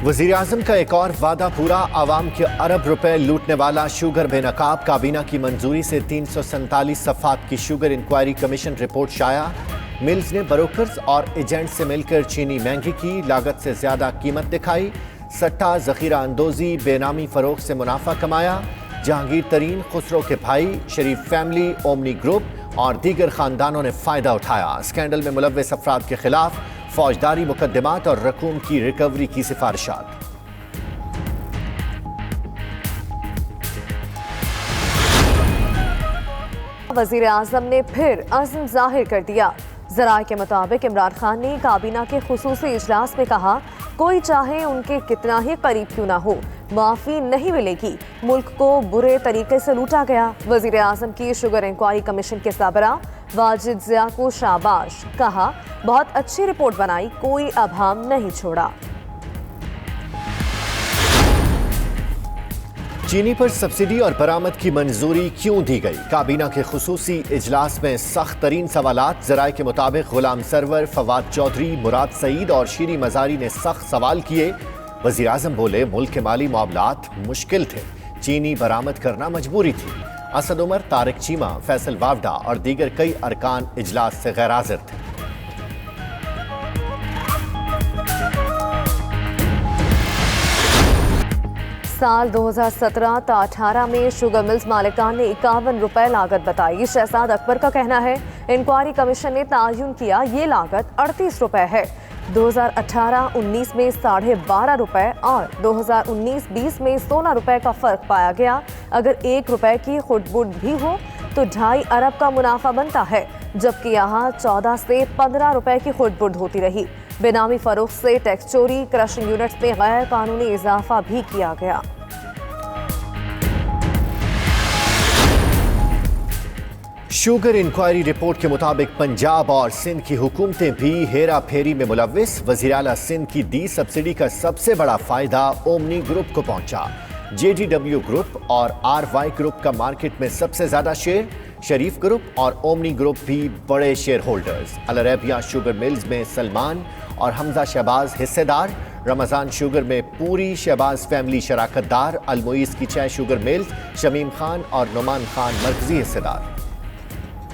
वज़ीर-ए-आज़म का एक और वादा पूरा, आवाम के अरब रुपए लूटने वाला शुगर बेनकाब। काबीना की मंजूरी से 347 सफ़ात की शुगर इंक्वायरी कमीशन रिपोर्ट शाया। मिल्स ने ब्रोकर्स और एजेंट से मिलकर चीनी महंगी की, लागत से ज्यादा कीमत दिखाई। सट्टा, जखीरा अंदोजी, बेनामी फरोख्त से मुनाफा कमाया। जहांगीर तरीन, खुसरो के भाई, शरीफ फैमिली, ओमनी ग्रुप और दीगर खानदानों ने फायदा उठाया। स्कैंडल में मुलव्वस अफराद के खिलाफ फौजदारी मुकदमात और रकूम की रिकवरी की सिफारिशात। वज़ीर आज़म ने फिर अज़्म जाहिर कर दिया। ज़राए के मुताबिक इमरान खान ने काबीना के खुसूसी इजलास में कहा, कोई चाहे उनके कितना ही करीब क्यों ना हो, माफ़ी नहीं मिलेगी। मुल्क को बुरे तरीके से लूटा गया। वज़ीर आज़म की शुगर इंक्वायरी कमीशन के सरबराह वाजिद ज़िया को शाबाश, कहा बहुत अच्छी रिपोर्ट बनाई, कोई अभाम नहीं छोड़ा। चीनी पर सब्सिडी और बरामद की मंजूरी क्यों दी गई? काबीना के खुसूसी इजलास में सख्त तरीन सवालात। ज़राए के मुताबिक गुलाम सरवर, फवाद चौधरी, मुराद सईद और शीरी मजारी ने सख्त सवाल किए। वज़ीर आज़म बोले, मुल्क के माली मामलात मुश्किल थे, चीनी बरामद करना मजबूरी थी। असद उमर, तारिक चीमा, फैसल वावडा और दीगर कई अरकान इजलास से गैर हाजिर थे। साल 2017-18 में शुगर मिल्स मालिकान ने 51 रुपए लागत बताई। शहजाद अकबर का कहना है, इंक्वायरी कमीशन ने तायुन किया ये लागत 38 रुपए है। 2018-19 में 12.5 रुपए और 2019-20 में 16 रुपए का फर्क पाया गया। अगर 1 रुपए की खुटबुट भी हो तो 2.5 अरब का मुनाफा बनता है, जबकि यहाँ 14 से 15 रुपए की खुटबुट होती रही। बेनामी फरोख्त से टैक्स चोरी, क्रशिंग यूनिट्स में गैर कानूनी इजाफा भी किया गया। शुगर इंक्वायरी रिपोर्ट के मुताबिक पंजाब और सिंध की हुकूमतें भी हेरा फेरी में मुलव्विस। वज़ीर आला सिंध की दी सब्सिडी का सबसे बड़ा फायदा ओमनी ग्रुप को पहुंचा। JDW ग्रुप और RY ग्रुप का मार्केट में सबसे ज्यादा शेयर। शरीफ ग्रुप और ओमनी ग्रुप भी बड़े शेयर होल्डर्स। अल अरेबिया शुगर मिल्स में सलमान और हमजा शहबाज हिस्सेदार। रमजान शुगर में पूरी शहबाज फैमिली शराकतदार। अलमुइस की 6 शुगर मिल्स, शमीम खान और नुमान खान मरकजी हिस्सेदार।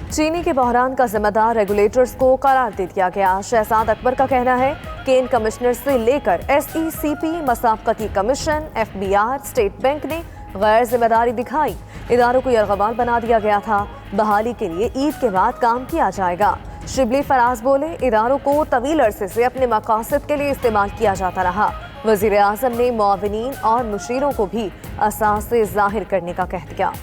चीनी के बहरान का जिम्मेदार रेगुलेटर्स को करार दे दिया गया। शहजाद अकबर का कहना है, केन कमिश्नर से लेकर SECP, मसाफकती कमीशन, FBR, स्टेट बैंक ने गैर जिम्मेदारी दिखाई। इदारों को यरगमाल बना दिया गया था। बहाली के लिए ईद के बाद काम किया जाएगा। शिबली फराज बोले, इदारों को तवील अरसे से अपने मकासद के लिए इस्तेमाल किया जाता रहा। वज़ीर आज़म ने मुआविनीन और मुशीरों को भी असासे जाहिर करने का कह दिया।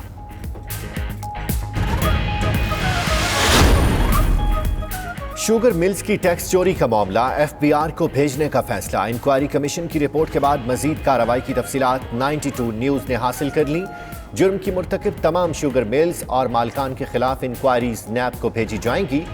शुगर मिल्स की टैक्स चोरी का मामला, FBR को भेजने का फैसला। इंक्वायरी कमीशन की रिपोर्ट के बाद मजीद कार्रवाई की तफसीलात 92 न्यूज ने हासिल कर ली। जुर्म की मुर्तकिब तमाम शुगर मिल्स और मालकान के खिलाफ इंक्वायरीज नैब को भेजी जाएंगी।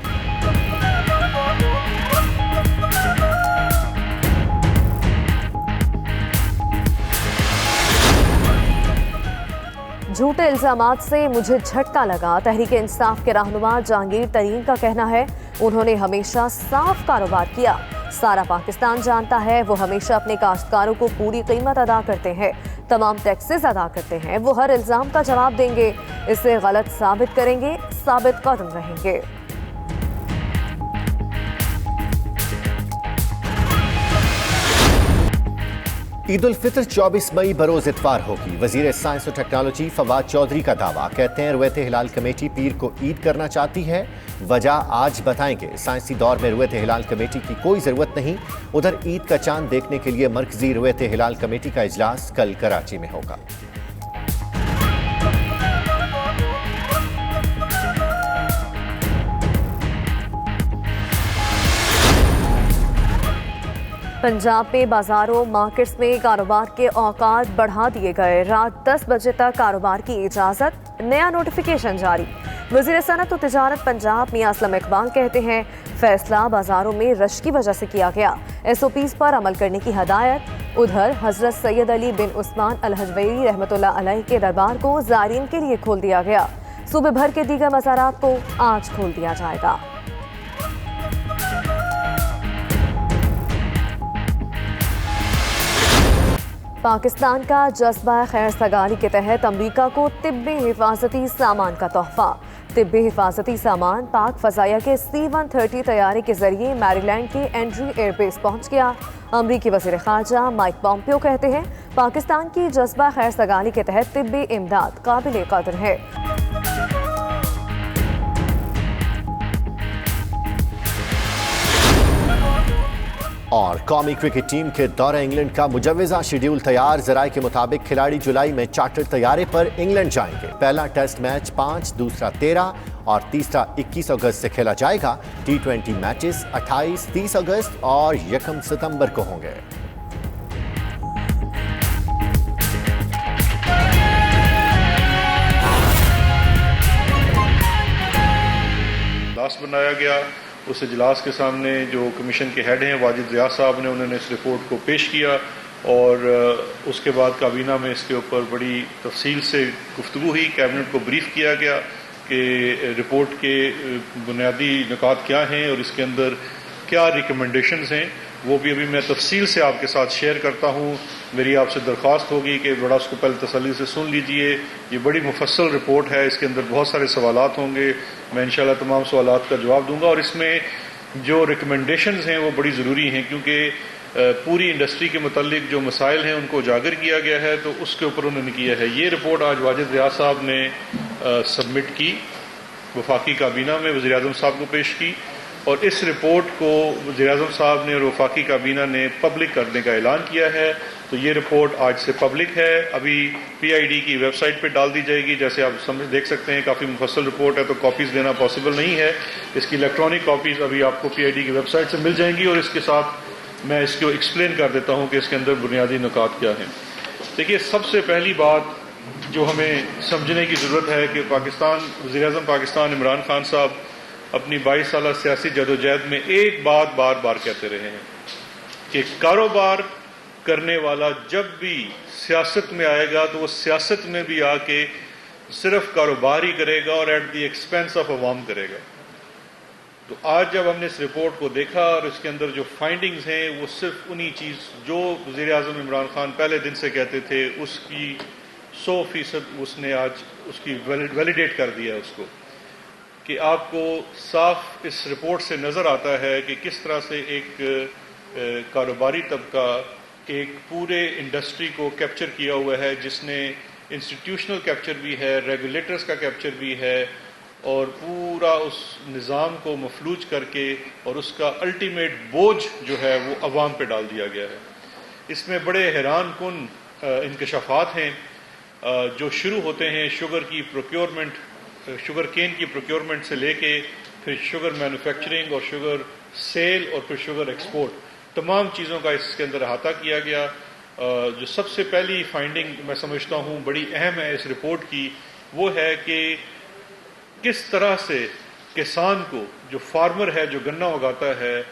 झूठे इल्जामात से मुझे झटका लगा। तहरीक इंसाफ के रहनुमा जहांगीर तरीन का कहना है, उन्होंने हमेशा साफ कारोबार किया। सारा पाकिस्तान जानता है वो हमेशा अपने काश्तकारों को पूरी कीमत अदा करते हैं, तमाम टैक्सेस अदा करते हैं। वो हर इल्जाम का जवाब देंगे, इसे गलत साबित करेंगे, साबित कदम रहेंगे। ईद उल फितर 24 मई बरोज इतवार होगी। वजीर साइंस और टेक्नोलॉजी फवाद चौधरी का दावा। कहते हैं, रुयत हिलाल कमेटी पीर को ईद करना चाहती है, वजह आज बताएंगे। साइंसी दौर में रुयत हिलाल कमेटी की कोई जरूरत नहीं। उधर ईद का चांद देखने के लिए मरकजी रुयत हिलाल कमेटी का इजलास कल कराची में होगा। पंजाब में बाजारों, मार्केट्स में कारोबार के औकात बढ़ा दिए गए। रात 10 बजे तक कारोबार की इजाजत। नया नोटिफिकेशन जारी। वज़ीर सनअत और तिजारत पंजाब मियां असलम इकबाल कहते हैं, फैसला बाजारों में रश की वजह से किया गया। SOPs पर अमल करने की हदायत। उधर हजरत सैयद अली बिन उस्मान अल हजवेरी रहमतुल्लाह अलैह के दरबार को ज़ायरीन के लिए खोल दिया गया। सूबे भर के दीगर मज़ारात को आज खोल दिया जाएगा। पाकिस्तान का जज्बा खैर सगाली के तहत अमरीका को तिब्बी हिफाजती सामान का तोहफा। तिब्बी हिफाजती सामान पाक फजाया के C-130 तैयारी के जरिए मैरीलैंड के एंड्री एयरबेस पहुंच गया। अमरीकी वज़ीर ख़ारजा माइक पॉम्पियो कहते हैं पाकिस्तान की जज्बा खैर सगाली के तहत तिब्बी इमदाद काबिल कदर है। और कौमी क्रिकेट टीम के दौरे इंग्लैंड का मुजव्वज़ा शेड्यूल तैयार। ज़राए के मुताबिक खिलाड़ी जुलाई में चार्टर तैयारे पर इंग्लैंड जाएंगे। पहला टेस्ट मैच 5, दूसरा 13 और तीसरा 21 अगस्त से खेला जाएगा। T20 मैचेस 28, 30 अगस्त और 1 सितंबर को होंगे। इजलास बनाया गया, उस इजलास के सामने जो कमीशन के हेड हैं वाजिद रियाज साहब ने, उन्होंने इस रिपोर्ट को पेश किया और उसके बाद काबीना में इसके ऊपर बड़ी तफसील से गुफ्तगू हुई। कैबिनेट को ब्रीफ किया गया कि रिपोर्ट के बुनियादी नुकात क्या हैं और इसके अंदर क्या रिकमेंडेशंस हैं, वो भी अभी मैं तफसील से आपके साथ शेयर करता हूँ। मेरी आपसे दरख्वास्त होगी कि बड़ा उसको पहले तसल्ली से सुन लीजिए। ये बड़ी मुफस्सल रिपोर्ट है, इसके अंदर बहुत सारे सवालात होंगे, मैं इंशाल्लाह तमाम सवालात का जवाब दूंगा। और इसमें जो रिकमेंडेशंस हैं वो बड़ी ज़रूरी हैं क्योंकि पूरी इंडस्ट्री के मुतालिक जो मसाइल हैं उनको उजागर किया गया है, तो उसके ऊपर उन्होंने किया है। ये रिपोर्ट आज वाजिद रियाज साहब ने सबमिट की, वफाकी काबीना में वज़ीर आज़म साहब को पेश की और इस रिपोर्ट को वज़ीर आज़म साहब ने और वफाकी काबीना ने पब्लिक करने का ऐलान किया है। तो ये रिपोर्ट आज से पब्लिक है, अभी PID की वेबसाइट पे डाल दी जाएगी। जैसे आप देख सकते हैं काफ़ी मुफस्सल रिपोर्ट है, तो कॉपीज़ देना पॉसिबल नहीं है। इसकी इलेक्ट्रॉनिक कॉपीज़ अभी आपको PID की वेबसाइट से मिल जाएंगी और इसके साथ मैं इसको एक्सप्लेन कर देता हूँ कि इसके अंदर बुनियादी नुकात क्या हैं। देखिए, सबसे पहली बात जो हमें समझने की ज़रूरत है कि वज़ीर आज़म पाकिस्तान इमरान खान साहब अपनी 22 साल सियासी जदोजहद में एक बात बार बार कहते रहे हैं कि कारोबार करने वाला जब भी सियासत में आएगा तो वो सियासत में भी आके सिर्फ कारोबार ही करेगा और एट द एक्सपेंस ऑफ अवाम करेगा। तो आज जब हमने इस रिपोर्ट को देखा और इसके अंदर जो फाइंडिंग्स हैं वो सिर्फ उन्हीं चीज़ जो वज़ीर आज़म इमरान खान पहले दिन से कहते थे उसकी 100% उसने आज उसकी वैलिडेट कर दिया है उसको, कि आपको साफ इस रिपोर्ट से नज़र आता है कि किस तरह से एक कारोबारी तबका एक पूरे इंडस्ट्री को कैप्चर किया हुआ है, जिसने इंस्टीट्यूशनल कैप्चर भी है, रेगुलेटर्स का कैप्चर भी है और पूरा उस निज़ाम को मफलूज करके और उसका अल्टीमेट बोझ जो है वो अवाम पे डाल दिया गया है। इसमें बड़े हैरान कुन इंकशाफात हैं जो शुरू होते हैं शुगर केन की प्रोक्योरमेंट से लेके फिर शुगर मैन्युफैक्चरिंग और शुगर सेल और फिर शुगर एक्सपोर्ट, तमाम चीज़ों का इसके अंदर अहाता किया गया। जो सबसे पहली फाइंडिंग मैं समझता हूँ बड़ी अहम है इस रिपोर्ट की, वो है कि किस तरह से किसान को, जो फार्मर है, जो गन्ना उगाता है,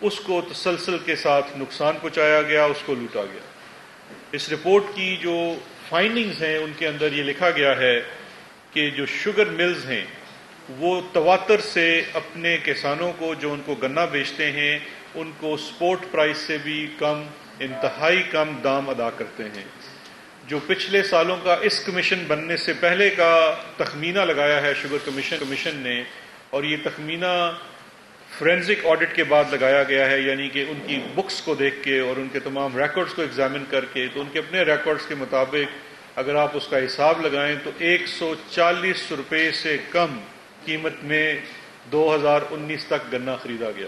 उसको तसलसल के साथ नुकसान पहुँचाया गया, उसको लूटा गया। इस रिपोर्ट की जो फाइंडिंग्स हैं उनके अंदर ये लिखा गया है कि जो शुगर मिल्स हैं वो तवातर से अपने किसानों को जो उनको गन्ना बेचते हैं उनको स्पोर्ट प्राइस से भी कम, इंतहाई कम दाम अदा करते हैं। जो पिछले सालों का इस कमीशन बनने से पहले का तखमीना लगाया है शुगर कमीशन ने, और ये तखमीना फोरेंसिक ऑडिट के बाद लगाया गया है, यानी कि उनकी बुक्स को देख के और उनके तमाम रिकॉर्ड्स को एग्जामिन करके, तो उनके अपने रिकॉर्ड्स के मुताबिक अगर आप उसका हिसाब लगाएं तो 140 रुपये से कम कीमत में 2019 तक गन्ना खरीदा गया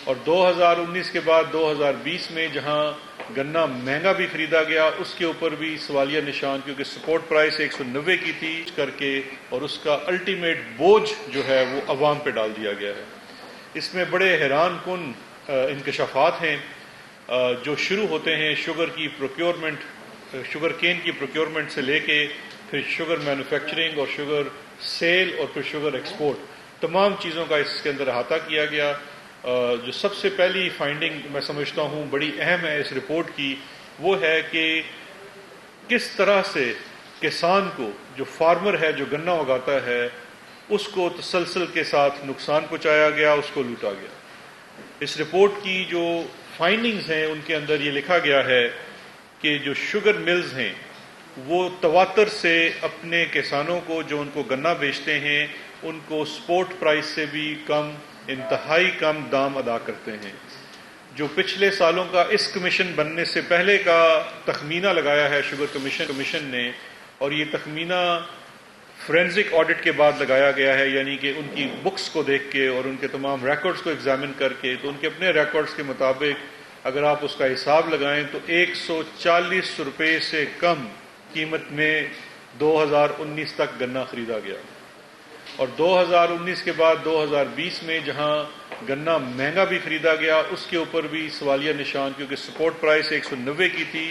और 2019 के बाद 2020 में जहां गन्ना महंगा भी खरीदा गया उसके ऊपर भी सवालिया निशान, क्योंकि सपोर्ट प्राइस 190 की थी करके और उसका अल्टीमेट बोझ जो है वो अवाम पे डाल दिया गया है। इसमें बड़े हैरान कुन इंकशाफात हैं जो शुरू होते हैं शुगर केन की प्रोक्योरमेंट से लेके फिर शुगर मैन्युफैक्चरिंग और शुगर सेल और फिर शुगर एक्सपोर्ट, तमाम चीज़ों का इसके अंदर अहाता किया गया। जो सबसे पहली फाइंडिंग मैं समझता हूँ बड़ी अहम है इस रिपोर्ट की, वो है कि किस तरह से किसान को, जो फार्मर है, जो गन्ना उगाता है, उसको तसलसल के साथ नुकसान पहुँचाया गया, उसको लूटा गया। इस रिपोर्ट की जो फाइंडिंग्स हैं उनके अंदर ये लिखा गया है کہ جو شوگر ملز ہیں وہ تواتر سے اپنے کسانوں کو جو ان کو گنا بیچتے ہیں ان کو سپورٹ پرائس سے بھی کم، انتہائی کم دام ادا کرتے ہیں۔ جو پچھلے سالوں کا اس کمیشن بننے سے پہلے کا تخمینہ لگایا ہے شوگر کمیشن نے، اور یہ تخمینہ فورینزک آڈٹ کے بعد لگایا گیا ہے، یعنی کہ ان کی بکس کو دیکھ کے اور ان کے تمام ریکارڈز کو ایگزامن کر کے، تو ان کے اپنے ریکارڈز کے مطابق اگر آپ اس کا حساب لگائیں تو 140 روپے سے کم قیمت میں 2019 تک گنا خریدا گیا، اور 2019 کے بعد 2020 میں جہاں گنا مہنگا بھی خریدا گیا اس کے اوپر بھی سوالیہ نشان، کیونکہ سپورٹ پرائس 190 کی تھی